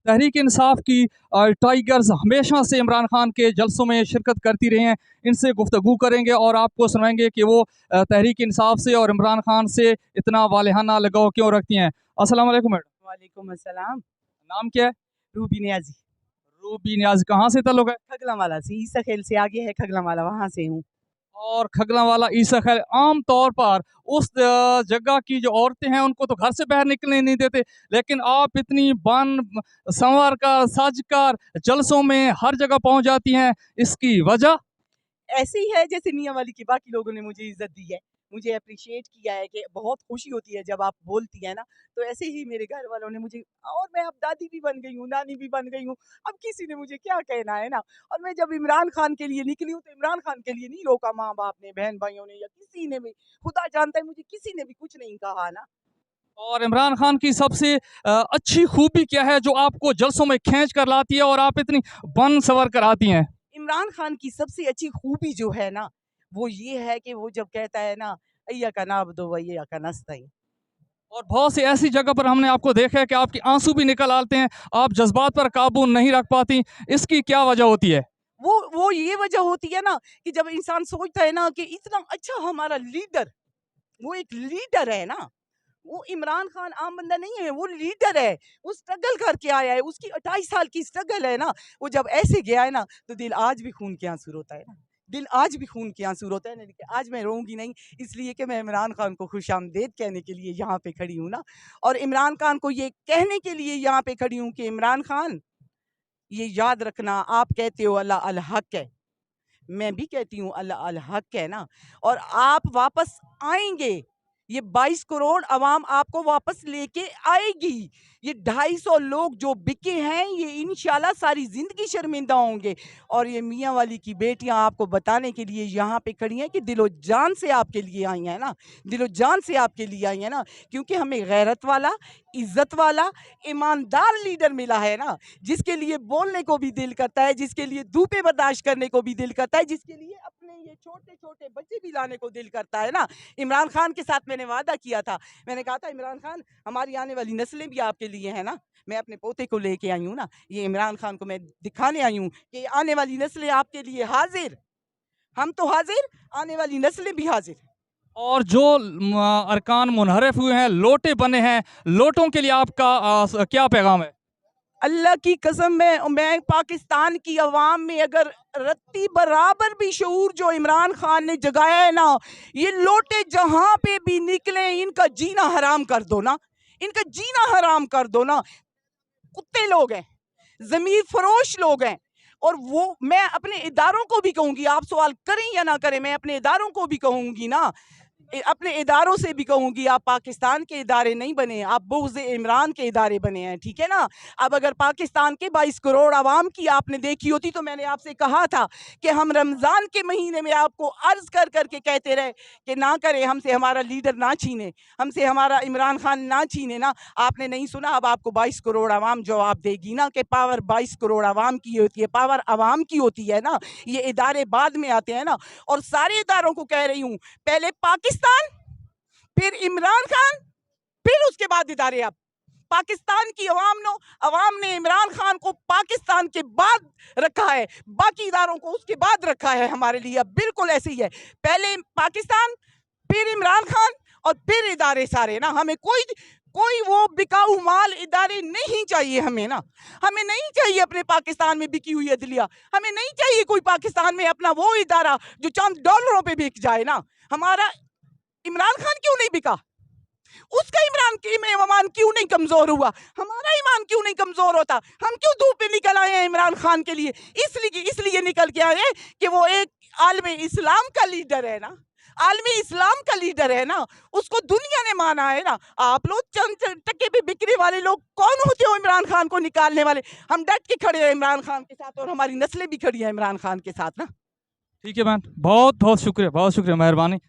तहरीक इंसाफ की टाइगर्स हमेशा से इमरान खान के जलसों में शिरकत करती रही हैं। इनसे गुफ्तगू करेंगे और आपको सुनाएंगे कि वो तहरीक इंसाफ से और इमरान खान से इतना वालेहाना लगाव क्यों रखती हैं। अस्सलाम वालेकुम मैडम। वालेकुम अस्सलाम। नाम क्या है? रूबी नियाजी। रूबी नियाज। कहाँ से ताल्लुक है? खगलांवाला से, ईसा खेल से आगे है खगलांवाला, वहाँ से हूँ। और खगलांवाला ईसा खैर आम तौर पर उस जगह की जो औरतें हैं उनको तो घर से बाहर निकलने नहीं देते, लेकिन आप इतनी बन संवर कर सज कर जलसों में हर जगह पहुंच जाती हैं, इसकी वजह? ऐसे ही है जैसे मियाँ वाली की बाकी लोगों ने मुझे इज्जत दी है, मुझे अप्रिशिएट किया है कि बहुत खुशी होती है जब आप बोलती है ना। तो ऐसे ही मेरे घर वालों ने मुझे, और मैं अब दादी भी बन गई हूँ, नानी भी बन गई हूँ, अब किसी ने मुझे क्या कहना है ना। और मैं जब इमरान खान के लिए निकली हूँ तो इमरान खान के लिए नहीं रोका माँ बाप ने, बहन भाइयों ने, या किसी ने भी। खुदा जानता है मुझे किसी ने भी कुछ नहीं कहा ना। और इमरान खान की सबसे अच्छी खूबी क्या है जो आपको जलसों में खींच कर लाती है और आप इतनी बन संवर कर आती हैं? इमरान खान की सबसे अच्छी खूबी जो है ना, वो ये है कि वो जब कहता है ना, अय्या का नाबदो वय्या का नस्तईन। और बहुत सी ऐसी जगह पर हमने आपको देखा है कि आपके आंसू भी निकल आते हैं, आप जज्बात पर काबू नहीं रख पाती, इसकी क्या वजह होती है? वो ये वजह होती है ना कि जब इंसान सोचता है ना कि इतना अच्छा हमारा लीडर, वो एक लीडर है ना, वो इमरान खान आम बंदा नहीं है, वो लीडर है। वो स्ट्रगल करके आया है, उसकी 28 साल की स्ट्रगल है ना। वो जब ऐसे गया है ना तो दिल आज भी खून के आंसू रोता है ना, दिल आज भी खून के आंसू रोता है ना। लेकिन आज मैं रोऊंगी नहीं, इसलिए कि मैं इमरान खान को खुशामदीद कहने के लिए यहाँ पे खड़ी हूँ ना। और इमरान खान को ये कहने के लिए यहाँ पे खड़ी हूँ कि इमरान खान, ये याद रखना, आप कहते हो अल्लाह अल हक है, मैं भी कहती हूँ अल्लाह अल हक है ना। और आप वापस आएंगे, ये 22 करोड़ अवाम आपको वापस लेके आएगी। ये 250 लोग जो बिके हैं, ये इंशाल्लाह सारी जिंदगी शर्मिंदा होंगे। और ये मियाँ वाली की बेटियां आपको बताने के लिए यहाँ पे खड़ी हैं कि दिलो जान से आपके लिए आई हैं ना, दिलो जान से आपके लिए आई हैं ना। क्योंकि हमें गैरत वाला, इज्जत वाला, ईमानदार लीडर मिला है ना, जिसके लिए बोलने को भी दिल करता है, जिसके लिए धूपे बर्दाश्त करने को भी दिल करता है, जिसके लिए अपने ये छोटे छोटे बच्चे भी लाने को दिल करता है ना। इमरान खान के साथ मैंने वादा किया था, मैंने कहा था इमरान खान, हमारी आने वाली नस्लें भी आपके लिए है ना। मैं अपने पोते को लेके आई हूँ ना, ये इमरान खान को मैं दिखाने आई हूँ कि आने वाली नस्लें आपके लिए हाजिर, हम तो हाजिर, आने वाली नस्लें भी हाजिर। और जो अरकान मुनहरफ हुए हैं, लोटे बने हैं, लोटों के लिए आपका क्या पैगाम है? अल्लाह की कसम, मैं पाकिस्तान की अवाम में अगर रत्ती बराबर भी शऊर जो इमरान खान ने जगाया है ना, ये लोटे जहां पे भी निकले इनका जीना हराम कर दो ना, इनका जीना हराम कर दो ना। कुत्ते लोग हैं, जमीर फरोश लोग हैं। और वो मैं अपने इदारों को भी कहूंगी, आप सवाल करें या ना करें, मैं अपने इदारों को भी कहूंगी ना, अपने इदारों से भी कहूंगी, आप पाकिस्तान के इदारे नहीं बने, आप बुग़्ज़ इमरान के इदारे बने हैं, ठीक है ना। अब अगर पाकिस्तान के 22 करोड़ आवाम की आपने देखी होती तो मैंने आपसे कहा था कि हम रमज़ान के महीने में आपको अर्ज कर करके कहते रहे कि ना करें, हमसे हमारा लीडर ना छीने, हमसे हमारा इमरान खान ना छीने ना। आपने नहीं सुना, अब आपको 22 करोड़ आवाम जवाब देगी ना कि पावर 22 करोड़ आवाम की होती है, पावर आवाम की होती है ना। ये इदारे बाद में आते हैं ना। और सारे इदारों को कह रही हूँ, पहले पाकिस्तान, फिर इमरान खान, फिर उसके बाद इदारे। आप पाकिस्तान की अवाम ने इमरान खान को पाकिस्तान के बाद रखा है, बाकी इदारों को उसके बाद रखा है हमारे लिए। अब बिल्कुल ऐसे ही है, पहले पाकिस्तान, फिर इमरान खान, और फिर इदारे सारे ना। हमें कोई वो बिकाऊ माल इदारे नहीं चाहिए हमें ना। हमें नहीं चाहिए अपने पाकिस्तान में बिकी हुई अदलिया, हमें नहीं चाहिए कोई पाकिस्तान में अपना वो इदारा जो चंद डॉलरों पे बिक जाए ना। हमारा इमरान खान क्यों नहीं बिका, उसका इमरान की में ईमान क्यों नहीं कमजोर हुआ, हमारा ईमान क्यों नहीं कमजोर होता। हम क्यों धूप पे निकल आए हैं इमरान खान के लिए, इसलिए निकल के आए हैं कि वो एक आलमे इस्लाम का लीडर है ना, आलमी इस्लाम का लीडर है ना, उसको दुनिया ने माना है ना। आप लोग चंद टके पे बिकने वाले लोग कौन होते हो इमरान खान को निकालने वाले। हम डट के खड़े हैं इमरान खान के साथ, और हमारी नस्लें भी खड़ी हैं इमरान खान के साथ ना। ठीक है बहन, बहुत बहुत शुक्रिया, बहुत शुक्रिया, मेहरबानी।